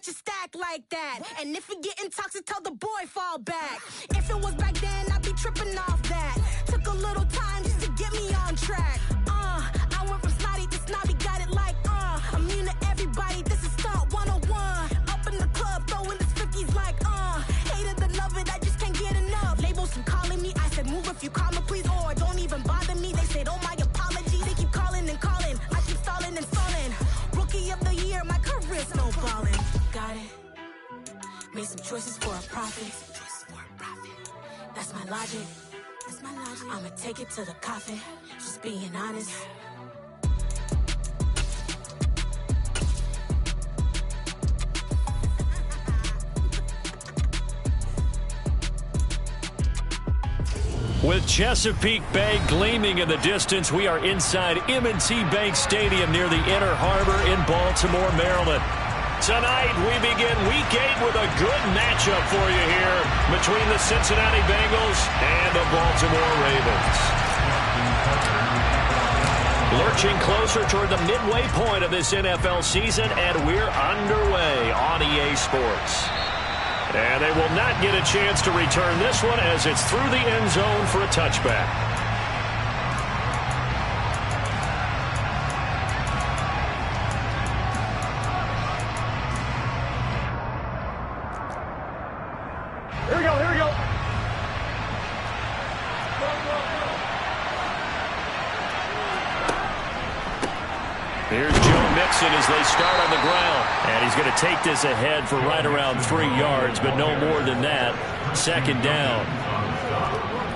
let you stack like that. And if it getting toxic, tell the boy fall back. If it was back then, I'd be tripping off that. Took a little time just to get me on track. I went from snotty to snobby, got it like, I'm immune to everybody, this is stunt 101. Up in the club, throwing this 50s like, hate it, love it, I just can't get enough. Labels keep calling me, I said move if you call me, please, or don't even bother me. They said, oh my apology, they keep calling and calling. I keep stalling and stalling. Rookie of the year, my career's snowballing. Got it. Made some choices for a profit. That's my logic. I'ma take it to the coffin. Just being honest. With Chesapeake Bay gleaming in the distance, we are inside M&T Bank Stadium near the Inner Harbor in Baltimore, Maryland. Tonight, we begin Week 8 with a good matchup for you here between the Cincinnati Bengals and the Baltimore Ravens. Lurching closer toward the midway point of this NFL season, and we're underway on EA Sports. And they will not get a chance to return this one as it's through the end zone for a touchback. Here we go. Here's Joe Mixon as they start on the ground. And he's going to take this ahead for right around 3 yards, but no more than that. Second down.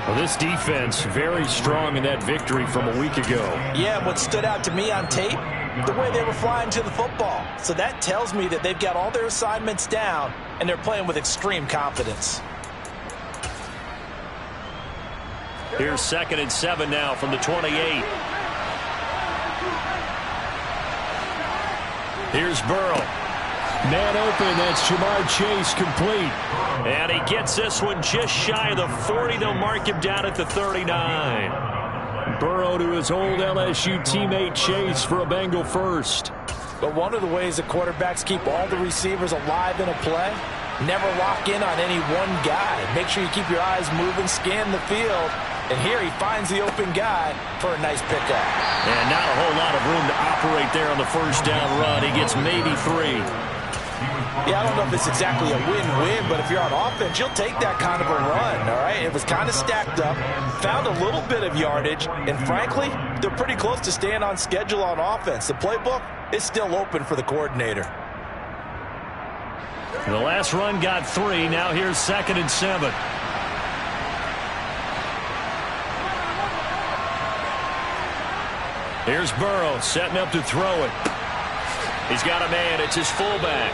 Well, this defense very strong in that victory from a week ago. Yeah, what stood out to me on tape, the way they were flying to the football. So that tells me that they've got all their assignments down, and they're playing with extreme confidence. Here's 2nd and 7 now from the 28. Here's Burrow. Man open, that's Jamar Chase complete. And he gets this one just shy of the 40. They'll mark him down at the 39. Burrow to his old LSU teammate Chase for a Bengal first. But one of the ways that quarterbacks keep all the receivers alive in a play, never lock in on any one guy. Make sure you keep your eyes moving, scan the field. And here he finds the open guy for a nice pickup. And not a whole lot of room to operate there on the first down run. He gets maybe 3. Yeah, I don't know if it's exactly a win-win, but if you're on offense, you'll take that kind of a run, all right? It was kind of stacked up, found a little bit of yardage, and frankly, they're pretty close to staying on schedule on offense. The playbook is still open for the coordinator. The last run got 3. Now here's 2nd and 7. Here's Burrow setting up to throw it. He's got a man. It's his fullback.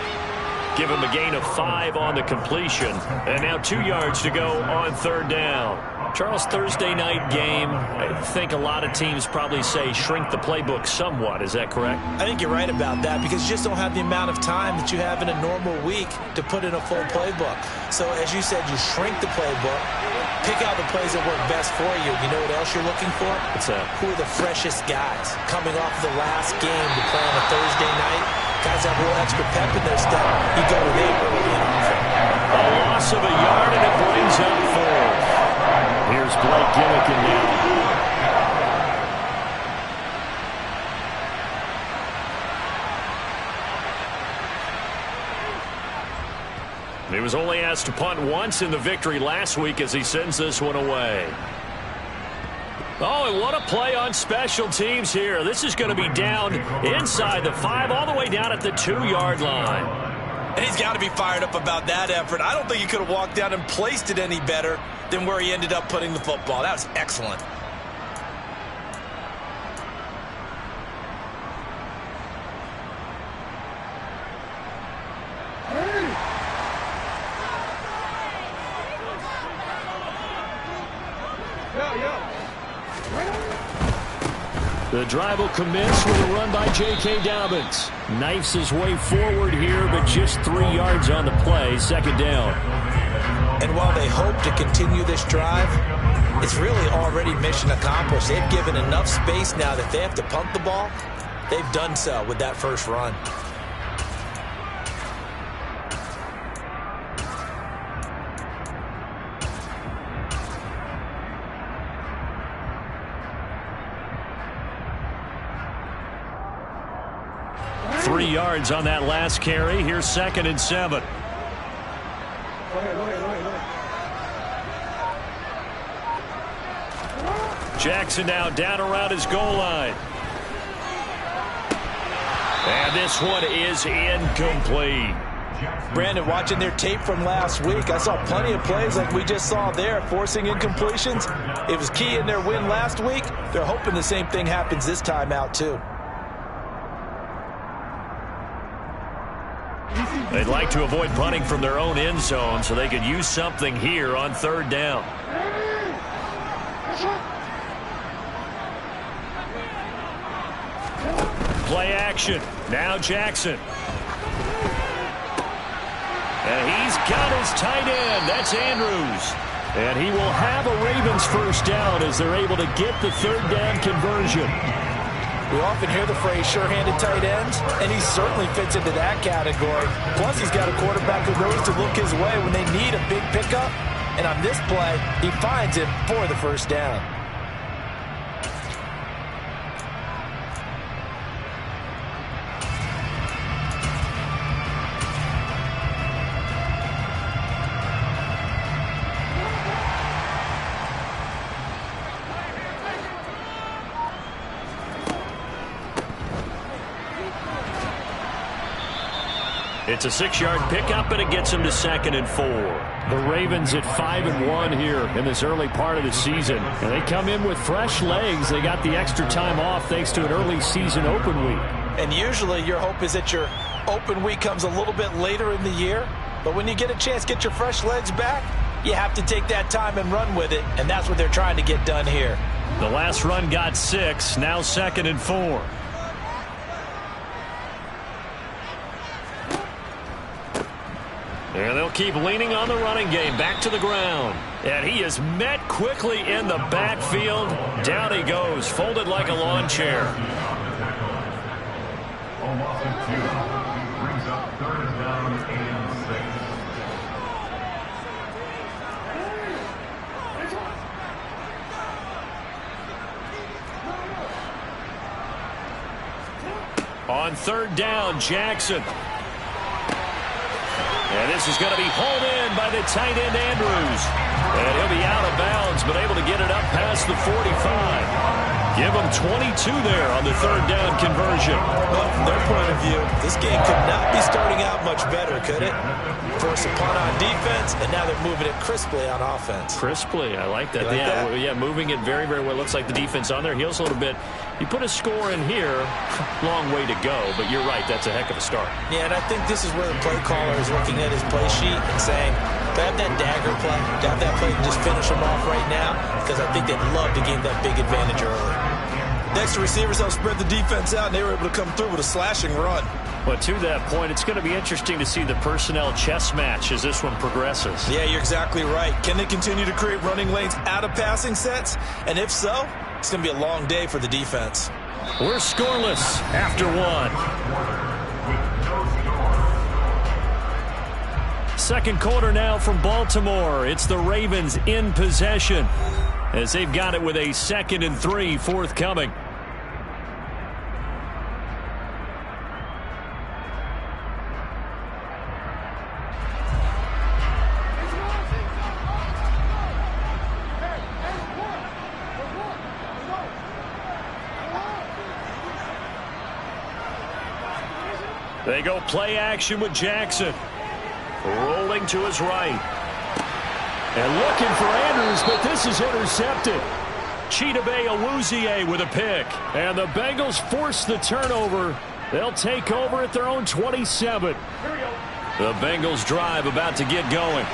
Give him a gain of 5 on the completion. And now 2 yards to go on 3rd down. Charles, Thursday night game, I think a lot of teams probably say shrink the playbook somewhat. Is that correct? I think you're right about that because you just don't have the amount of time that you have in a normal week to put in a full playbook. So as you said, you shrink the playbook, pick out the plays that work best for you. You know what else you're looking for? What's that? Who are the freshest guys coming off the last game to play on a Thursday night? Guys have a little extra pep in their step. You go with it early and often. A loss of a yard, and it brings up 4. Here's Blake Gillikin now. He was only asked to punt once in the victory last week as he sends this one away. Oh, and what a play on special teams here. This is going to be down inside the 5, all the way down at the 2-yard line. And he's got to be fired up about that effort. I don't think he could have walked down and placed it any better than where he ended up putting the football. That was excellent. The drive will commence with a run by J.K. Dobbins. Knifes his way forward here, but just 3 yards on the play. 2nd down. And while they hope to continue this drive, it's really already mission accomplished. They've given enough space now that they have to punt the ball. They've done so with that first run. 3 yards on that last carry. Here's 2nd and 7. Jackson now down around his goal line. And this one is incomplete. Brandon, watching their tape from last week, I saw plenty of plays like we just saw there, forcing incompletions. It was key in their win last week. They're hoping the same thing happens this time out, too. They'd like to avoid punting from their own end zone so they could use something here on 3rd down. Play action. Now Jackson. And he's got his tight end. That's Andrews. And he will have a Ravens first down as they're able to get the 3rd down conversion. We often hear the phrase sure-handed tight ends, and he certainly fits into that category. Plus, he's got a quarterback who knows to look his way when they need a big pickup. And on this play, he finds it for the first down. It's a 6-yard pickup, and it gets him to 2nd and 4. The Ravens at 5-1 here in this early part of the season. And they come in with fresh legs. They got the extra time off thanks to an early season open week. And usually your hope is that your open week comes a little bit later in the year. But when you get a chance to get your fresh legs back, you have to take that time and run with it. And that's what they're trying to get done here. The last run got 6. Now 2nd and 4. And they'll keep leaning on the running game. Back to the ground. And he is met quickly in the backfield. Down he goes, folded like a lawn chair. Brings up 3rd down and 6. On 3rd down, Jackson. And this is going to be hauled in by the tight end, Andrews. And he'll be out of bounds, but able to get it up past the 45. Give them 22 there on the 3rd down conversion. Well, from their point of view, this game could not be starting out much better, could it? Force a punt on defense, and now they're moving it crisply on offense. Crisply, I like that. You like that? Yeah, moving it very, very well. Looks like the defense on their heels a little bit. You put a score in here, long way to go, but you're right, that's a heck of a start. Yeah, and I think this is where the play caller is looking at his play sheet and saying, do I have that dagger play? Do I have that play to just finish them off right now? Because I think they'd love to gain that big advantage early. Next, the receivers help spread the defense out, and they were able to come through with a slashing run. But to that point, it's going to be interesting to see the personnel chess match as this one progresses. Yeah, you're exactly right. Can they continue to create running lanes out of passing sets? And if so, it's going to be a long day for the defense. We're scoreless after 1. Second quarter now from Baltimore. It's the Ravens in possession as they've got it with a 2nd and 3 forthcoming. They go play action with Jackson. Rolling to his right. And looking for Andrews, but this is intercepted. Chidobe Awuzie with a pick. And the Bengals force the turnover. They'll take over at their own 27. The Bengals drive about to get going.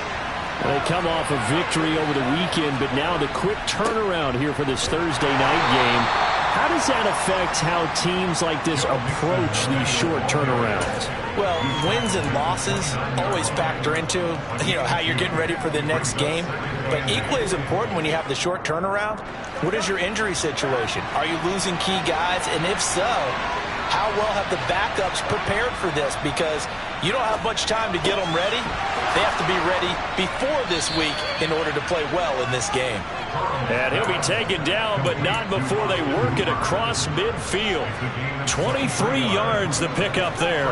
They come off a victory over the weekend, but now the quick turnaround here for this Thursday night game. How does that affect how teams like this approach these short turnarounds? Well, wins and losses always factor into, how you're getting ready for the next game. But equally as important when you have the short turnaround, what is your injury situation? Are you losing key guys? And if so, how well have the backups prepared for this? Because you don't have much time to get them ready. They have to be ready before this week in order to play well in this game. And he'll be taken down, but not before they work it across midfield. 23 yards the pickup there.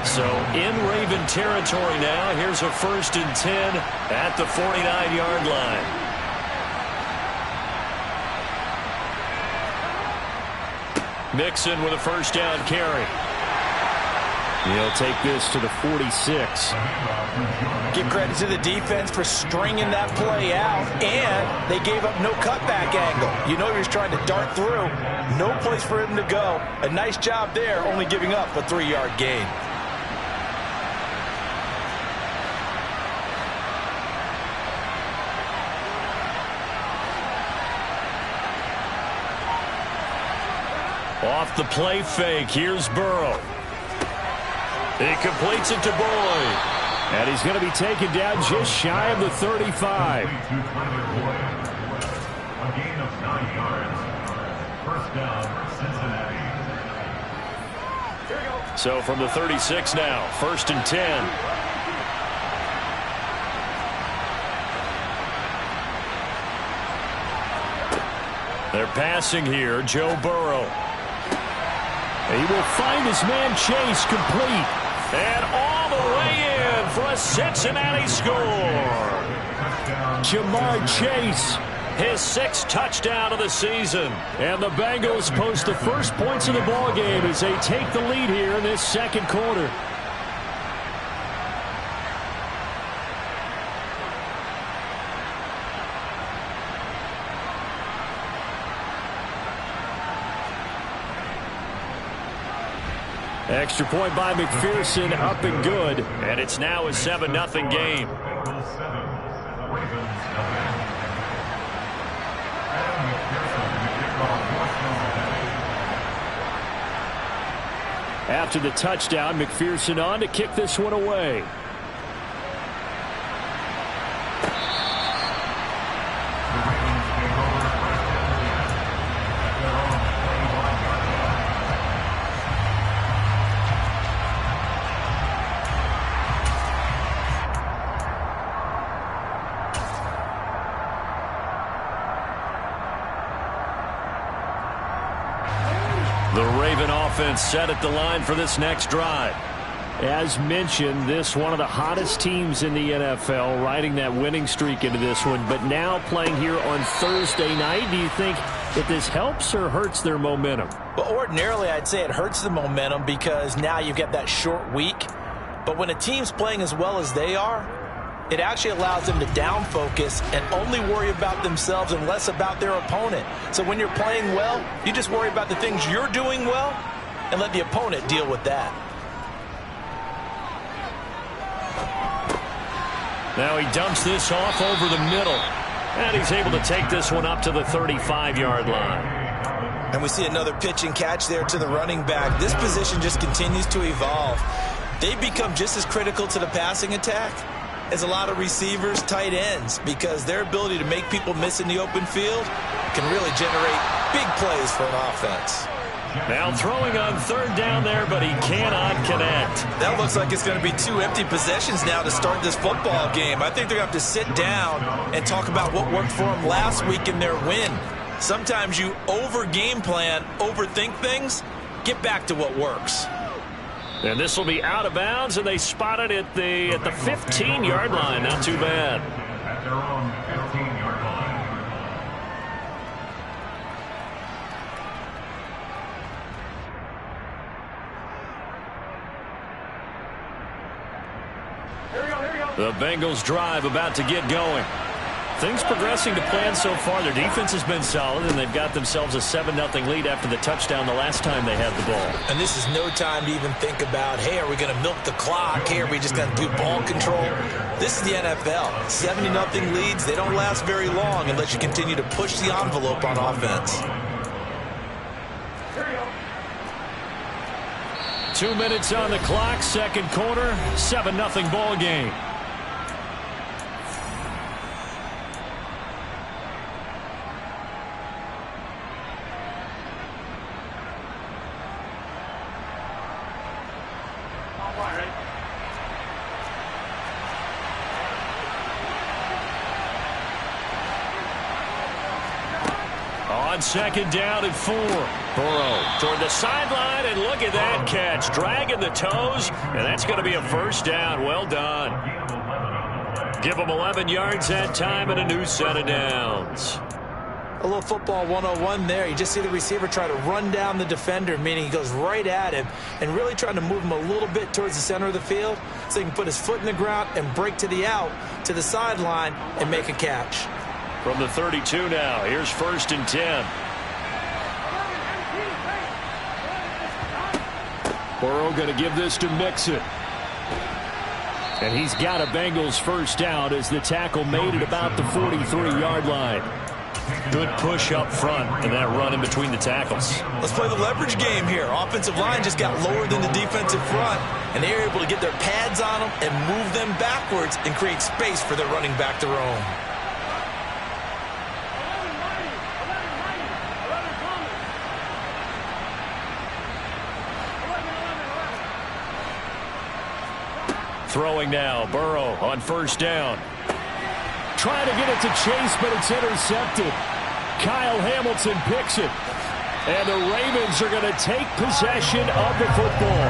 So in Raven territory now. Here's a 1st and 10 at the 49-yard line. Mixon with a 1st down carry. He'll take this to the 46. Give credit to the defense for stringing that play out, and they gave up no cutback angle. You know you're just trying to dart through. No place for him to go. A nice job there, only giving up a 3-yard gain. Off the play fake, here's Burrow. He completes it to Boyd. And he's going to be taken down just shy of the 35. A gain of 9 yards. 1st down, Cincinnati. So from the 36 now, 1st and 10. They're passing here, Joe Burrow. He will find his man Chase complete. And all the way in for a Cincinnati score. Jamar Chase. His 6th touchdown of the season. And the Bengals post the first points of the ballgame as they take the lead here in this 2nd quarter. Extra point by McPherson, up and good. And it's now a 7-0 game. After the touchdown, McPherson on to kick this one away. The Raven offense set at the line for this next drive. As mentioned, this one of the hottest teams in the NFL, riding that winning streak into this one, but now playing here on Thursday night. Do you think that this helps or hurts their momentum? Well, ordinarily, I'd say it hurts the momentum because now you've got that short week. But when a team's playing as well as they are, it actually allows them to down focus and only worry about themselves and less about their opponent. So when you're playing well, you just worry about the things you're doing well and let the opponent deal with that. Now he dumps this off over the middle. And he's able to take this one up to the 35-yard line. And we see another pitch and catch there to the running back. This position just continues to evolve. They become just as critical to the passing attack as a lot of receivers, tight ends, because their ability to make people miss in the open field can really generate big plays for an offense. Now throwing on 3rd down there, but he cannot connect. That looks like it's going to be 2 empty possessions now to start this football game. I think they're going to have to sit down and talk about what worked for them last week in their win. Sometimes you over-game plan, overthink things, get back to what works. And this will be out of bounds, and they spot it at the 15-yard line. Not too bad. At their own 15-yard line. The Bengals drive about to get going. Things progressing to plan so far. Their defense has been solid, and they've got themselves a 7-0 lead after the touchdown the last time they had the ball. And this is no time to even think about, hey, are we going to milk the clock? Hey, are we just going to do ball control? This is the NFL. 70-0 leads, they don't last very long unless you continue to push the envelope on offense. 2 minutes on the clock, 2nd quarter, 7-0 ball game. on 2nd down and 4. Burrow toward the sideline, and look at that catch. Dragging the toes, and that's going to be a first down. Well done. Give him 11 yards that time and a new set of downs. A little football 101 there. You just see the receiver try to run down the defender, meaning he goes right at him and really trying to move him a little bit towards the center of the field so he can put his foot in the ground and break to the out, to the sideline, and make a catch. From the 32 now, here's 1st and 10. Burrow going to give this to Mixon. And he's got a Bengals first down as the tackle made it about the 43-yard line. Good push up front and that run in between the tackles. Let's play the leverage game here. Offensive line just got lower than the defensive front, and they were able to get their pads on them and move them backwards and create space for their running back to roam. Throwing now, Burrow on 1st down. Trying to get it to Chase, but it's intercepted. Kyle Hamilton picks it. And the Ravens are going to take possession of the football.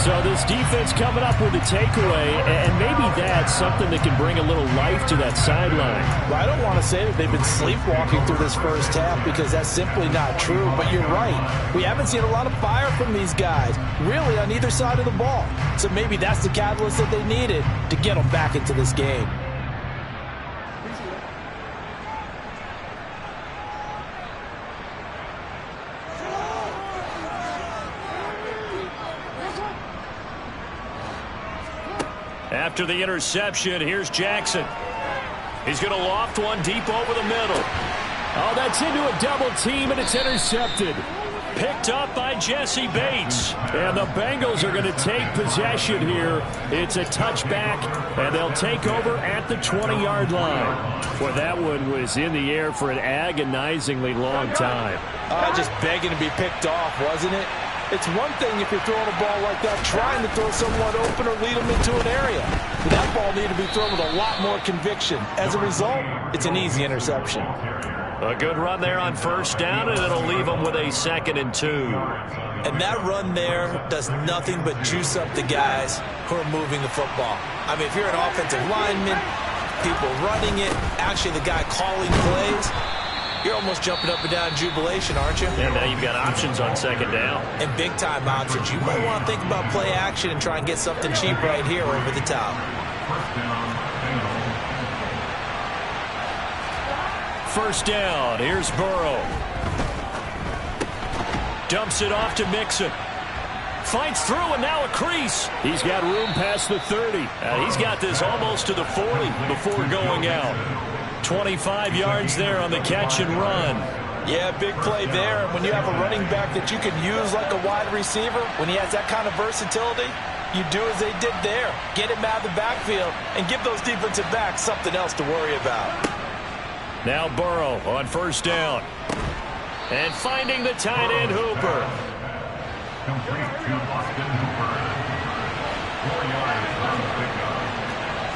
So this defense coming up with a takeaway, and maybe that's something that can bring a little life to that sideline. Well, I don't want to say that they've been sleepwalking through this first half because that's simply not true, but you're right. We haven't seen a lot of fire from these guys, really on either side of the ball. So maybe that's the catalyst that they needed to get them back into this game. After the interception, here's Jackson. He's going to loft one deep over the middle. Oh, that's into a double team, and it's intercepted. Picked up by Jesse Bates. And the Bengals are going to take possession here. It's a touchback, and they'll take over at the 20-yard line. Well, that one was in the air for an agonizingly long time. Just begging to be picked off, wasn't it? It's one thing if you're throwing a ball like that, trying to throw someone open or lead them into an area. But that ball needed to be thrown with a lot more conviction. As a result, it's an easy interception. A good run there on 1st down, and it'll leave them with a 2nd and 2. And that run there does nothing but juice up the guys who are moving the football. I mean, if you're an offensive lineman, people running it, actually the guy calling plays, you're almost jumping up and down in jubilation, aren't you? And now you've got options on 2nd down. And big-time options. You might want to think about play action and try and get something cheap right here over the top. 1st down. Here's Burrow. Dumps it off to Mixon. Fights through, and now a crease. He's got room past the 30. He's got this almost to the 40 before going out. 25 yards there on the catch and run. Yeah, big play there. And when you have a running back that you can use like a wide receiver, when he has that kind of versatility, you do as they did there. Get him out of the backfield and give those defensive backs something else to worry about. Now Burrow on 1st down. And finding the tight end Hooper. Complete to Austin Hooper. 4 yards on the pickup.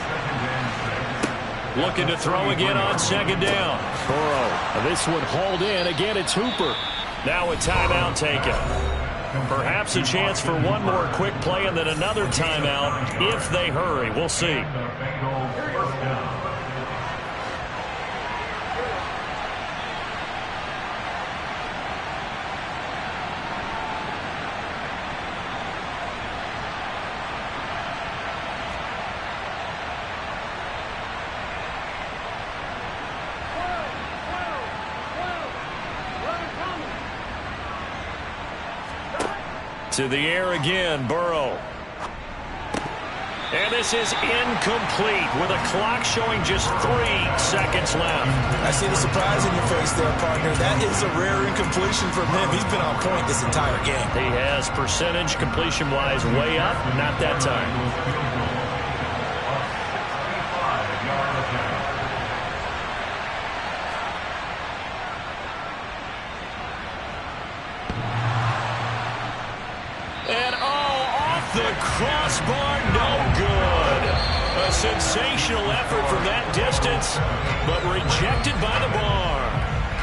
2nd and 6. Looking to throw again on 2nd down. Burrow. This one hauled in. Again, it's Hooper. Now a timeout taken. Perhaps a chance for one more quick play and then another timeout if they hurry. We'll see. To the air again, Burrow. And this is incomplete with a clock showing just 3 seconds left. I see the surprise in your face there, partner. That is a rare incompletion from him. He's been on point this entire game. He has percentage completion-wise way up, not that time. And off the crossbar, no good. A sensational effort from that distance, but rejected by the bar.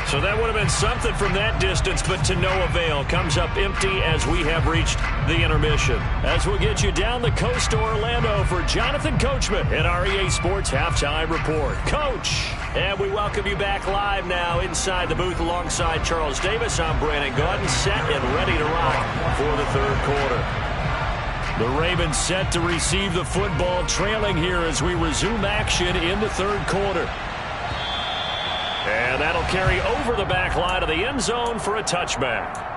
So that would have been something from that distance, but to no avail. Comes up empty as we have reached the intermission. As we'll get you down the coast to Orlando for Jonathan Coachman at our EA Sports Halftime Report. Coach! And we welcome you back live now inside the booth alongside Charles Davis. I'm Brandon Gaudin, set and ready to rock for the third quarter. The Ravens set to receive the football, trailing here as we resume action in the third quarter. And that'll carry over the back line of the end zone for a touchback.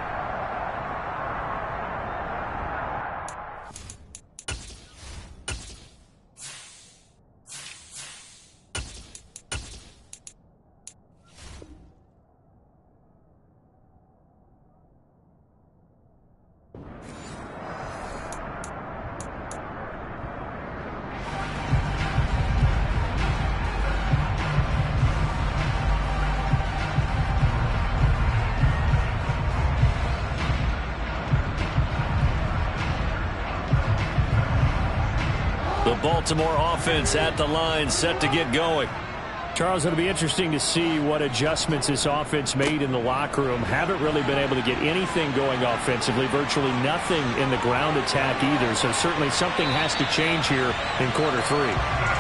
Baltimore offense at the line, set to get going. Charles, it'll be interesting to see what adjustments this offense made in the locker room. Haven't really been able to get anything going offensively, virtually nothing in the ground attack either. So certainly something has to change here in quarter three.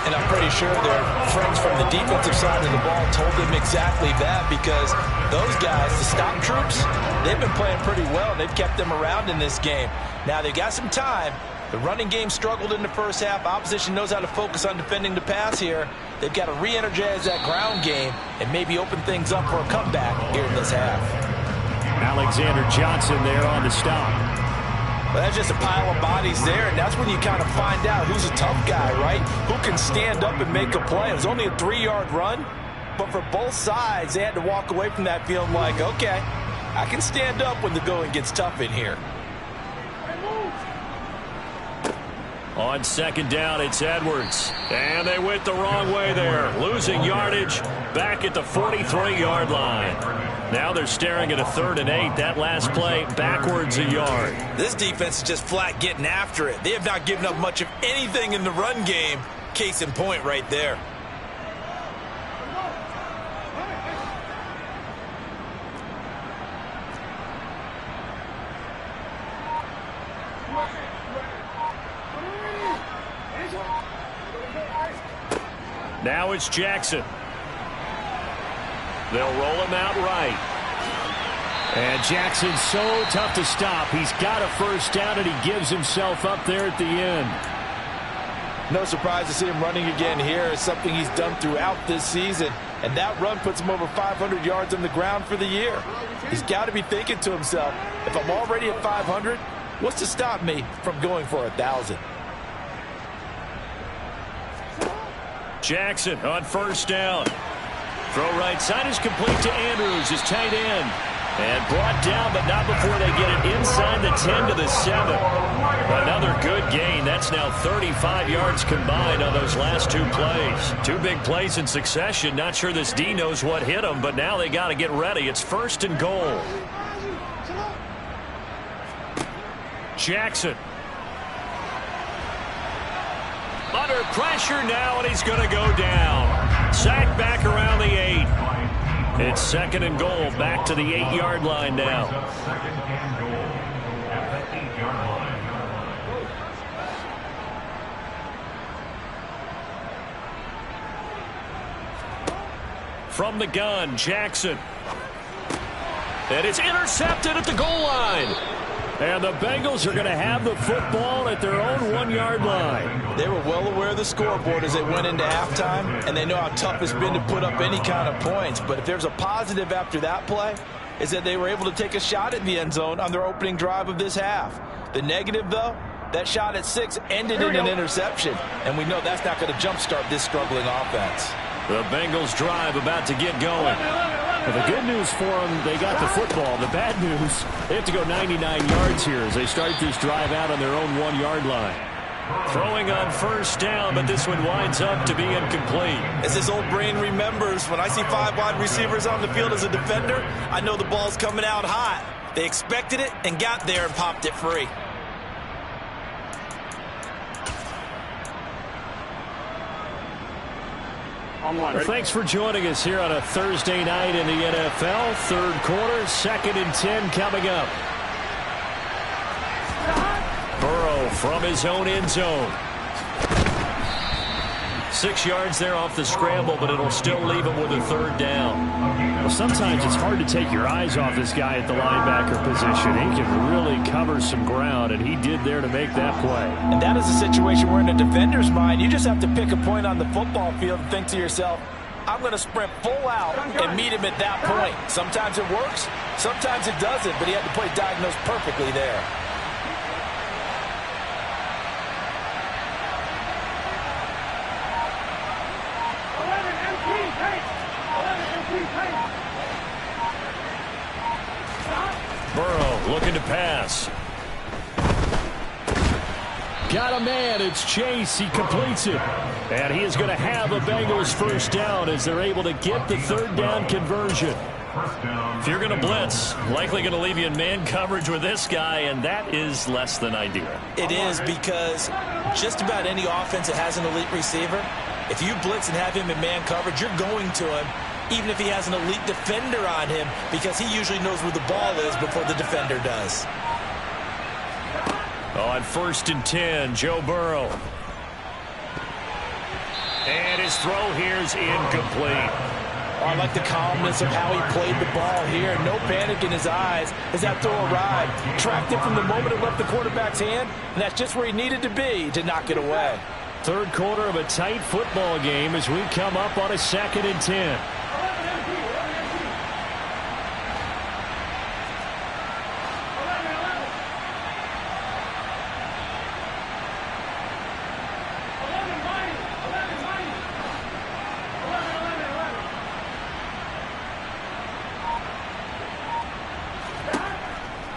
And I'm pretty sure their friends from the defensive side of the ball told them exactly that, because those guys, the stop troops, they've been playing pretty well. They've kept them around in this game. Now they've got some time. The running game struggled in the first half. Opposition knows how to focus on defending the pass here. They've got to re-energize that ground game and maybe open things up for a comeback here in this half. Alexander Johnson there on the stop. Well, that's just a pile of bodies there, and that's when you kind of find out who's a tough guy, right? Who can stand up and make a play. It was only a 3-yard run, but for both sides, they had to walk away from that feeling like, okay, I can stand up when the going gets tough in here. On second down, it's Edwards. And they went the wrong way there. Losing yardage back at the 43-yard line. Now they're staring at a 3rd and 8. That last play backwards a yard. This defense is just flat getting after it. They have not given up much of anything in the run game. Case in point right there. Now it's Jackson. They'll roll him out right. And Jackson's so tough to stop. He's got a first down, and he gives himself up there at the end. No surprise to see him running again here. It's something he's done throughout this season. And that run puts him over 500 yards on the ground for the year. He's got to be thinking to himself, if I'm already at 500, what's to stop me from going for 1,000? Jackson on first down. Throw right side is complete to Andrews, his tight end. And brought down, but not before they get it inside the 10 to the 7. Another good gain. That's now 35 yards combined on those last 2 plays. 2 big plays in succession. Not sure this D knows what hit them, but now they got to get ready. It's 1st and goal. Jackson. Under pressure now, and he's going to go down. Sacked back around the 8. It's 2nd and goal, back to the 8-yard line now. 2nd and goal at the 8-yard line. From the gun, Jackson. And it's intercepted at the goal line. And the Bengals are going to have the football at their own 1-yard line. They were well aware of the scoreboard as they went into halftime, and they know how tough it's been to put up any kind of points. But if there's a positive after that play, is that they were able to take a shot at the end zone on their opening drive of this half. The negative, though, that shot at 6 ended in an interception, and we know that's not going to jumpstart this struggling offense. The Bengals drive about to get going. Well, the good news for them, they got the football. The bad news, they have to go 99 yards here as they start this drive out on their own 1-yard line. Throwing on first down, but this one winds up to be incomplete. As this old brain remembers, when I see 5 wide receivers on the field as a defender, I know the ball's coming out hot. They expected it and got there and popped it free. Well, thanks for joining us here on a Thursday night in the NFL. Third quarter, 2nd and 10 coming up. Burrow from his own end zone. 6 yards there off the scramble, but it'll still leave him with a third down. Well, sometimes it's hard to take your eyes off this guy at the linebacker position. He can really cover some ground, and he did there to make that play. And that is a situation where in a defender's mind, you just have to pick a point on the football field and think to yourself, I'm going to sprint full out and meet him at that point. Sometimes it works, sometimes it doesn't, but he had the play diagnosed perfectly there. Burrow looking to pass. Got a man. It's Chase. He completes it. And he is going to have a Bengals first down as they're able to get the third down conversion. If you're going to blitz, likely going to leave you in man coverage with this guy, and that is less than ideal. It is, because just about any offense that has an elite receiver, if you blitz and have him in man coverage, you're going to him, even if he has an elite defender on him, because he usually knows where the ball is before the defender does. On 1st and 10, Joe Burrow. And his throw here is incomplete. Oh, I like the calmness of how he played the ball here. No panic in his eyes as that throw arrived. Tracked it from the moment it left the quarterback's hand, and that's just where he needed to be to knock it away. Third quarter of a tight football game as we come up on a 2nd and 10.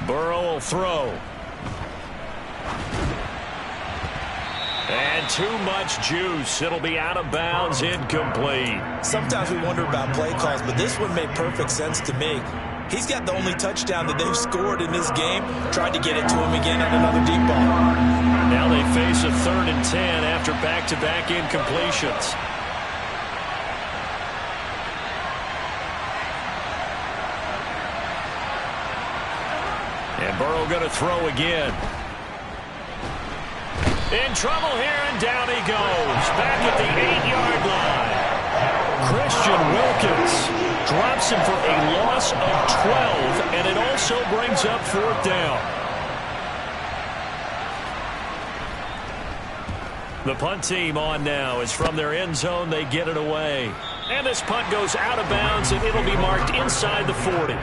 Burrow will throw. And too much juice. It'll be out of bounds, incomplete. Sometimes we wonder about play calls, but this one made perfect sense to me. He's got the only touchdown that they've scored in this game. Tried to get it to him again on another deep ball. Now they face a 3rd and 10 after back-to-back incompletions. And Burrow going to throw again. In trouble here, and down he goes. Back at the 8-yard line. Christian Wilkins drops him for a loss of 12, and it also brings up 4th down. The punt team on now is from their end zone. They get it away. And this punt goes out of bounds, and it'll be marked inside the 40.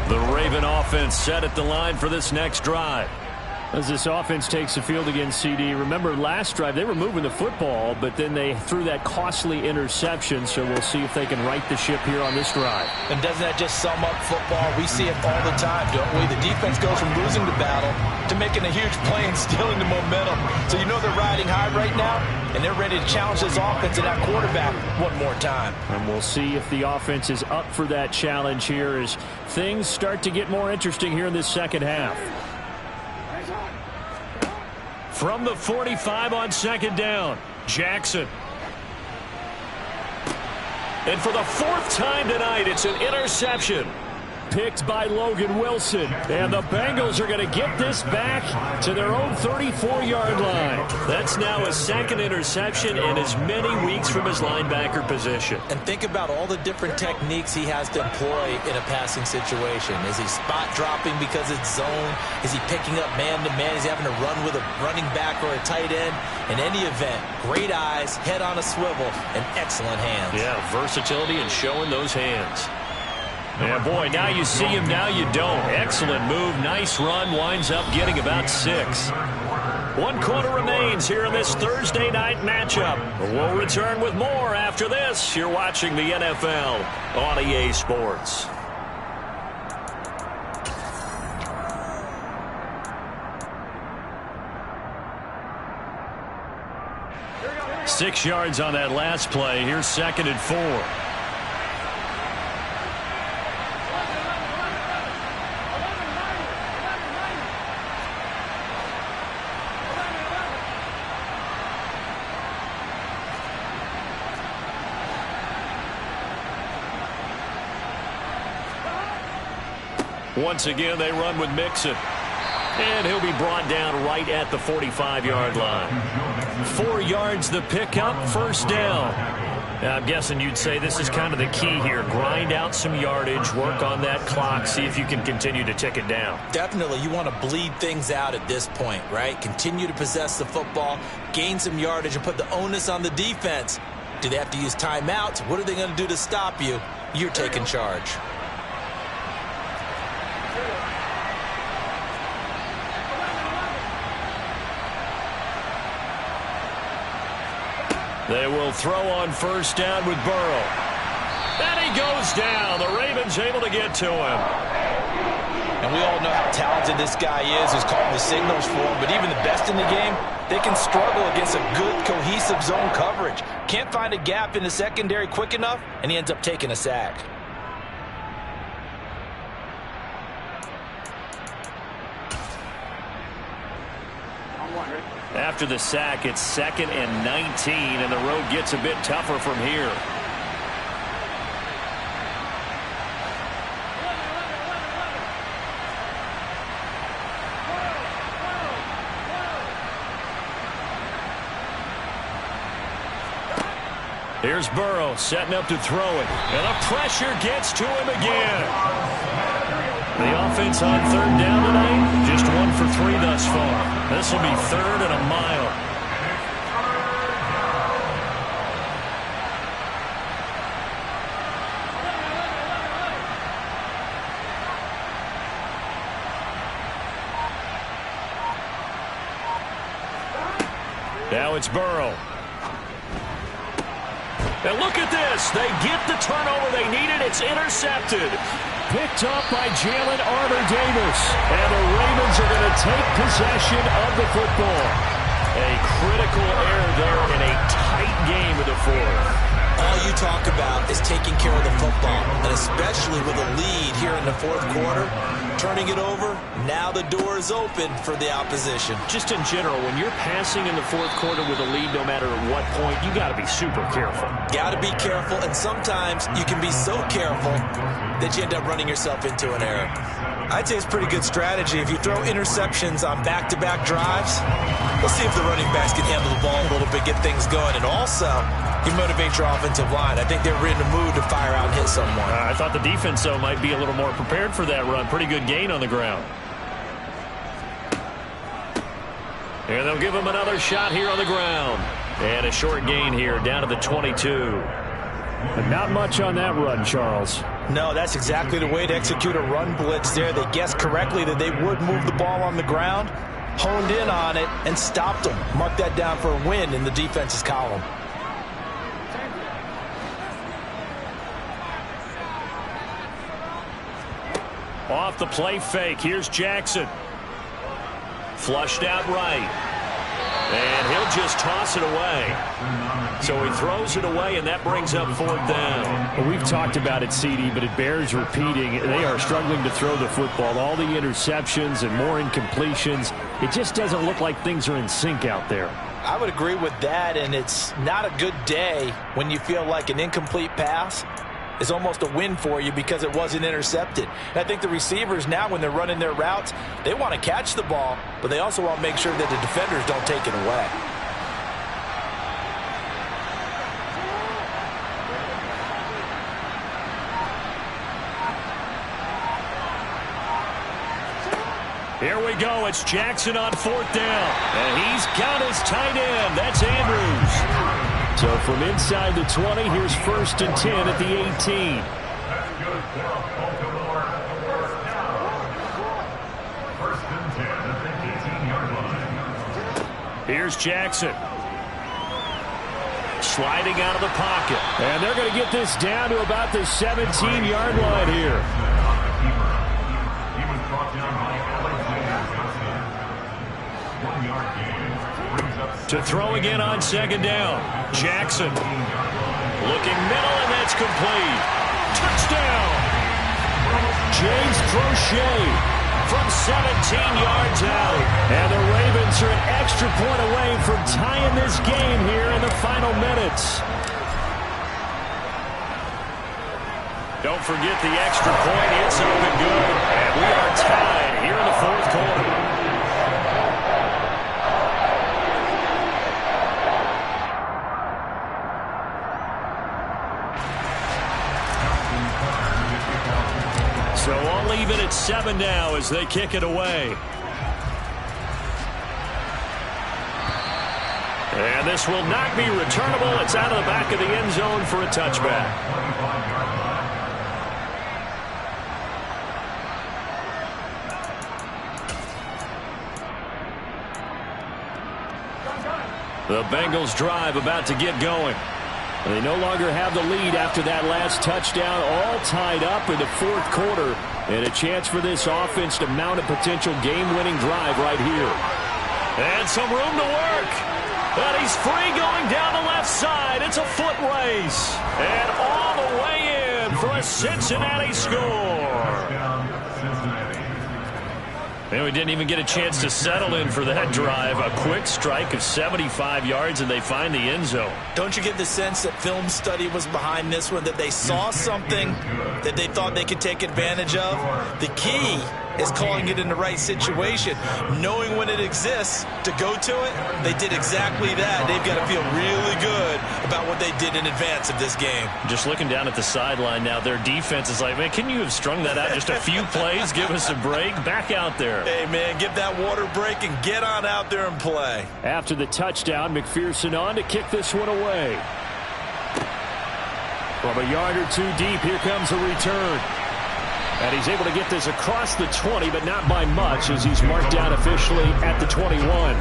The Raven offense set at the line for this next drive. As this offense takes the field against CD, remember last drive they were moving the football, but then they threw that costly interception, so we'll see if they can right the ship here on this drive. And doesn't that just sum up football? We see it all the time, don't we? The defense goes from losing the battle to making a huge play and stealing the momentum. So you know they're riding high right now, and they're ready to challenge this offense and that quarterback one more time. And we'll see if the offense is up for that challenge here as things start to get more interesting here in this second half. From the 45 on 2nd down, Jackson. And for the 4th time tonight, it's an interception. Picked by Logan Wilson. And the Bengals are going to get this back to their own 34-yard line. That's now his 2nd interception in as many weeks from his linebacker position. And think about all the different techniques he has to employ in a passing situation. Is he spot dropping because it's zone? Is he picking up man-to-man? Is he having to run with a running back or a tight end? In any event, great eyes, head on a swivel, and excellent hands. Yeah, versatility and showing those hands. And boy, now you see him, now you don't. Excellent move, nice run, winds up getting about 6. 1 quarter remains here in this Thursday night matchup. We'll return with more after this. You're watching the NFL on EA Sports. Six yards on that last play. Here's 2nd and 4. Once again, they run with Mixon. And he'll be brought down right at the 45-yard line. 4 yards the pickup, first down. Now, I'm guessing you'd say this is kind of the key here. Grind out some yardage, work on that clock, see if you can continue to tick it down. Definitely. You want to bleed things out at this point, right? Continue to possess the football, gain some yardage, and put the onus on the defense. Do they have to use timeouts? What are they going to do to stop you? You're taking charge. They will throw on first down with Burrow. And he goes down. The Ravens able to get to him. And we all know how talented this guy is who's calling the signals for him. But even the best in the game, they can struggle against a good, cohesive zone coverage. Can't find a gap in the secondary quick enough, and he ends up taking a sack. After the sack, it's 2nd and 19, and the road gets a bit tougher from here. Here's Burrow setting up to throw it, and the pressure gets to him again. The offense on third down tonight, just 1 for 3 thus far. This will be 3rd and a mile. Now it's Burrow. And look at this. They get the turnover they needed. It's intercepted. Picked up by Jalen Armour-Davis. And the Ravens are going to take possession of the football. A critical error there in a tight game of the 4th. All you talk about is taking care of the football, and especially with a lead here in the 4th quarter, turning it over, now the door is open for the opposition. Just in general, when you're passing in the 4th quarter with a lead, no matter at what point, you got to be super careful. Got to be careful, and sometimes you can be so careful that you end up running yourself into an error. I'd say it's pretty good strategy. If you throw interceptions on back-to-back drives, let's see if the running backs can handle the ball a little bit, get things going, and also you motivate your offensive line. I think they're in the mood to fire out and hit someone. I thought the defense, though, might be a little more prepared for that run. Pretty good gain on the ground. And they'll give him another shot here on the ground. And a short gain here down to the 22. But not much on that run, Charles. No, that's exactly the way to execute a run blitz there. They guessed correctly that they would move the ball on the ground, honed in on it, and stopped them. Mark that down for a win in the defense's column. Off the play fake. Here's Jackson. Flushed out right. And he'll just toss it away. So he throws it away, and that brings up 4th down. Well, we've talked about it, CD, but it bears repeating. They are struggling to throw the football. All the interceptions and more incompletions. It just doesn't look like things are in sync out there. I would agree with that, and it's not a good day when you feel like an incomplete pass is almost a win for you because it wasn't intercepted. And I think the receivers now, when they're running their routes, they want to catch the ball, but they also want to make sure that the defenders don't take it away. Here we go. It's Jackson on 4th down. And he's got his tight end. That's Andrews. So from inside the 20, here's 1st and 10 at the 18. That's good for Baltimore. First and 10 at the 18-yard line. Here's Jackson. Sliding out of the pocket. And they're going to get this down to about the 17-yard line here. He was brought down by Alexander. 1-yard gain. To throw again on 2nd down. Jackson looking middle, and that's complete. Touchdown. James Crochet from 17 yards out. And the Ravens are an extra point away from tying this game here in the final minutes. Don't forget the extra point. It's up and good. And we are tied here in the fourth quarter. So all even at 7 now as they kick it away. And this will not be returnable. It's out of the back of the end zone for a touchback. The Bengals drive about to get going. They no longer have the lead after that last touchdown, all tied up in the fourth quarter, and a chance for this offense to mount a potential game-winning drive right here. And some room to work. And he's free going down the left side. It's a foot race. And all the way in for a Cincinnati score. And we didn't even get a chance to settle in for that drive. A quick strike of 75 yards, and they find the end zone. Don't you get the sense that film study was behind this one, that they saw something that they thought they could take advantage of? The key is calling it in the right situation, knowing when it exists to go to it. They did exactly that. They've got to feel really good about what they did in advance of this game. Just looking down at the sideline now, their defense is like, man, can you have strung that out just a few plays? Give us a break. Back out there. Hey, man, give that water break and get on out there and play. After the touchdown, McPherson on to kick this one away. From a yard or two deep, here comes a return. And he's able to get this across the 20, but not by much, as he's marked down officially at the 21.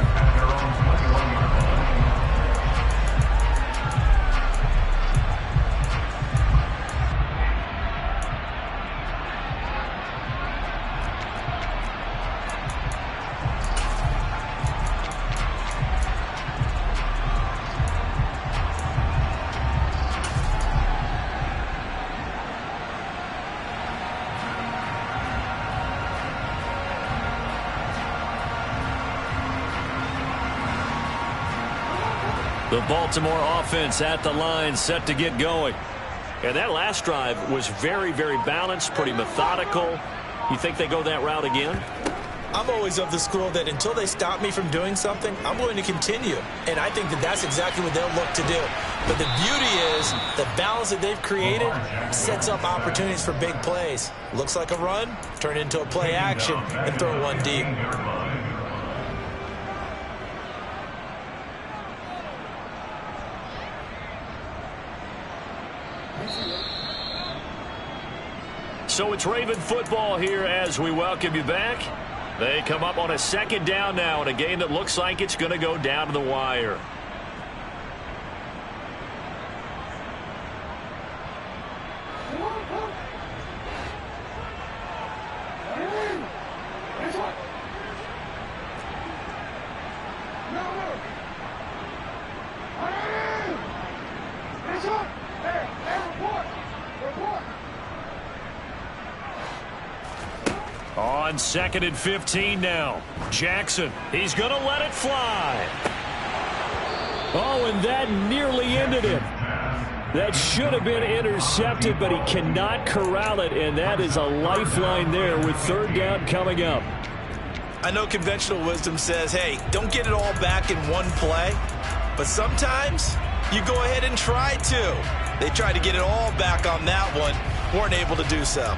The Baltimore offense at the line, set to get going. And that last drive was very, very balanced, pretty methodical. You think they go that route again? I'm always of the school that until they stop me from doing something, I'm going to continue. And I think that that's exactly what they'll look to do. But the beauty is the balance that they've created sets up opportunities for big plays. Looks like a run, turn it into a play action, and throw one deep. So it's Raven football here as we welcome you back. They come up on a second down now in a game that looks like it's going to go down to the wire. On 2nd and 15 now. Jackson, he's going to let it fly. Oh, and that nearly ended it. That should have been intercepted, but he cannot corral it, and that is a lifeline there with third down coming up. I know conventional wisdom says, hey, don't get it all back in one play, but sometimes you go ahead and try to. They tried to get it all back on that one, weren't able to do so.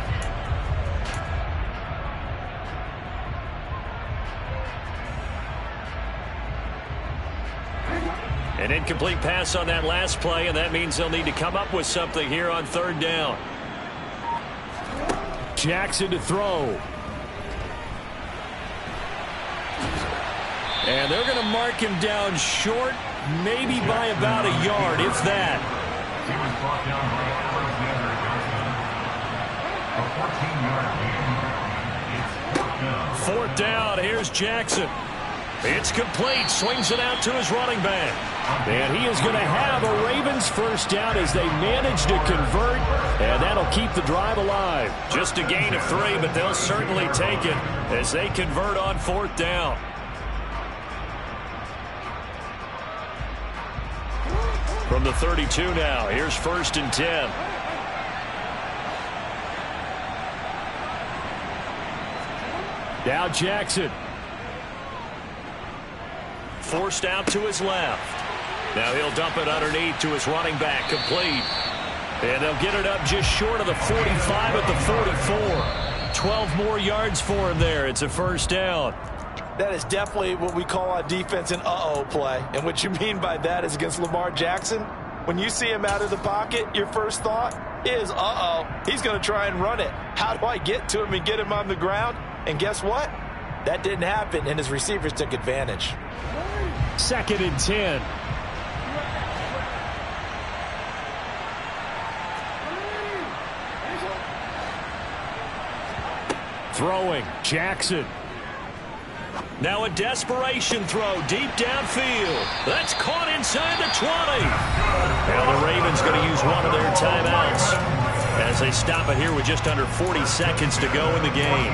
An incomplete pass on that last play, and that means they'll need to come up with something here on third down. Jackson to throw. And they're going to mark him down short, maybe by about a yard, if that. He was brought down by Alexander Johnson. A 14-yard gain. It's Fourth down. Here's Jackson. It's complete. Swings it out to his running back. And he is going to have a Ravens first down as they manage to convert, and that'll keep the drive alive. Just a gain of 3, but they'll certainly take it as they convert on fourth down. From the 32 now, here's 1st and 10. Now Jackson. Forced out to his left. Now he'll dump it underneath to his running back, complete. And they'll get it up just short of the 45 at the 44. 12 more yards for him there. It's a first down. That is definitely what we call on defense an uh-oh play. And what you mean by that is against Lamar Jackson, when you see him out of the pocket, your first thought is, uh-oh, he's going to try and run it. How do I get to him and get him on the ground? And guess what? That didn't happen, and his receivers took advantage. 2nd and 10. Throwing, Jackson. Now a desperation throw deep downfield. That's caught inside the 20. Now the Ravens going to use one of their timeouts as they stop it here with just under 40 seconds to go in the game.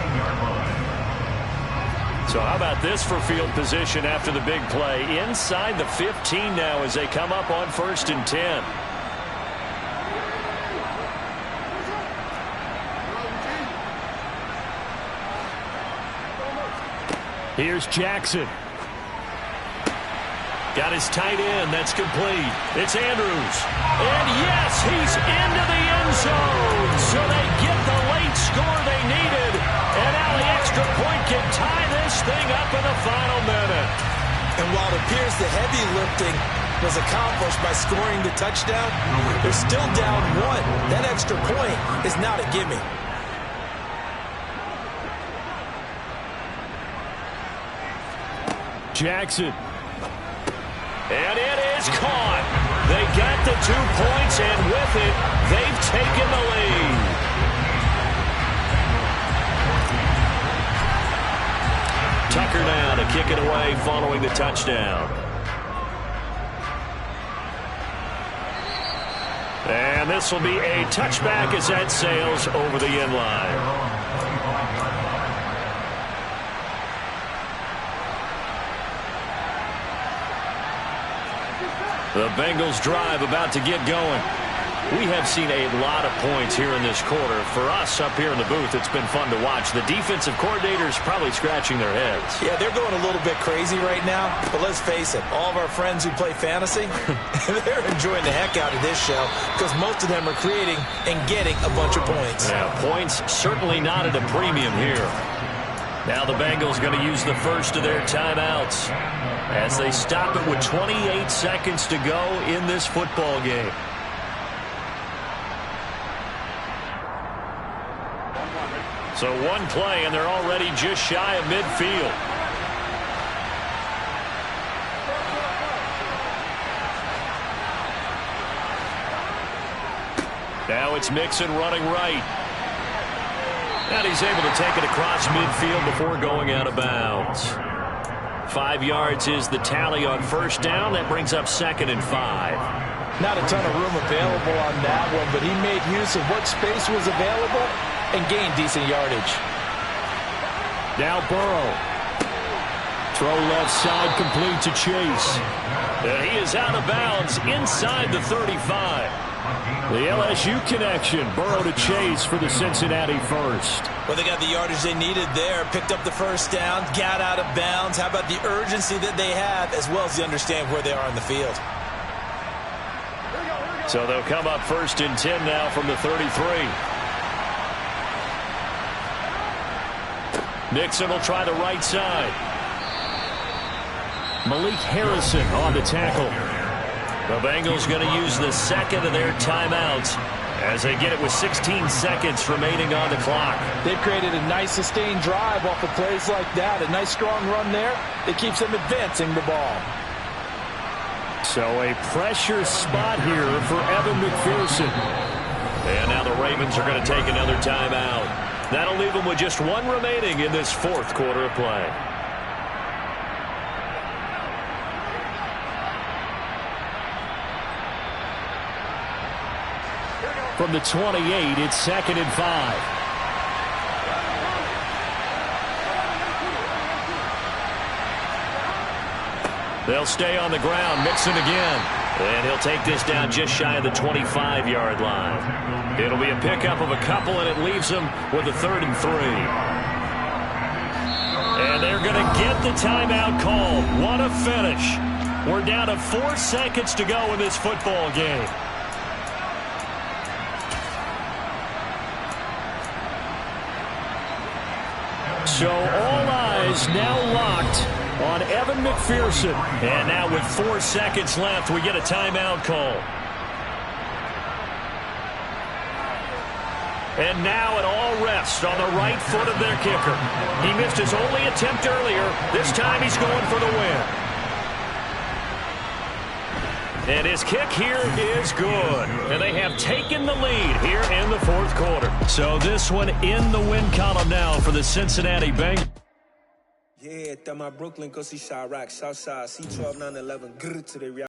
So how about this for field position after the big play? Inside the 15 now as they come up on 1st and 10. Here's Jackson. Got his tight end. That's complete. It's Andrews. And yes, he's into the end zone. So they get the late score they needed. And now the extra point can tie this thing up in the final minute. And while it appears the heavy lifting was accomplished by scoring the touchdown, they're still down 1. That extra point is not a gimme. Jackson. And it is caught. They got the 2 points, and with it, they've taken the lead. Tucker now to kick it away following the touchdown. And this will be a touchback as that sails over the end line. The Bengals drive about to get going. We have seen a lot of points here in this quarter. For us up here in the booth, it's been fun to watch. The defensive coordinators probably scratching their heads. Yeah, they're going a little bit crazy right now. But let's face it, all of our friends who play fantasy, they're enjoying the heck out of this show because most of them are creating and getting a bunch of points. Yeah, points certainly not at a premium here. Now the Bengals going to use the first of their timeouts as they stop it with 28 seconds to go in this football game. So one play, and they're already just shy of midfield. Now it's Mixon running right. And he's able to take it across midfield before going out of bounds. 5 yards is the tally on first down. That brings up 2nd and 5. Not a ton of room available on that one, but he made use of what space was available and gained decent yardage. Now Burrow. Throw left side, complete to Chase. And he is out of bounds inside the 35. The LSU connection. Burrow to Chase for the Cincinnati first. Well, they got the yardage they needed there. Picked up the first down, got out of bounds. How about the urgency that they have as well as the understand where they are on the field? So they'll come up 1st and 10 now from the 33. Mixon will try the right side. Malik Harrison on the tackle. The Bengals going to use the second of their timeouts as they get it with 16 seconds remaining on the clock. They've created a nice sustained drive off of plays like that. A nice strong run there that keeps them advancing the ball. So a pressure spot here for Evan McPherson. And now the Ravens are going to take another timeout. That'll leave them with just one remaining in this 4th quarter of play. From the 28, it's 2nd and 5. They'll stay on the ground. Mixon again. And he'll take this down just shy of the 25-yard line. It'll be a pickup of a couple, and it leaves him with a 3rd and 3. And they're going to get the timeout called. What a finish. We're down to 4 seconds to go in this football game. So all eyes now locked on Evan McPherson. And now with 4 seconds left, we get a timeout call. And now it all rests on the right foot of their kicker. He missed his only attempt earlier. This time he's going for the win. And his kick here is good. And they have taken the lead here in the fourth quarter. So this one in the win column now for the Cincinnati Bengals. Yeah, that my Brooklyn, go see Chirac, Southside, C12, 911, grr to the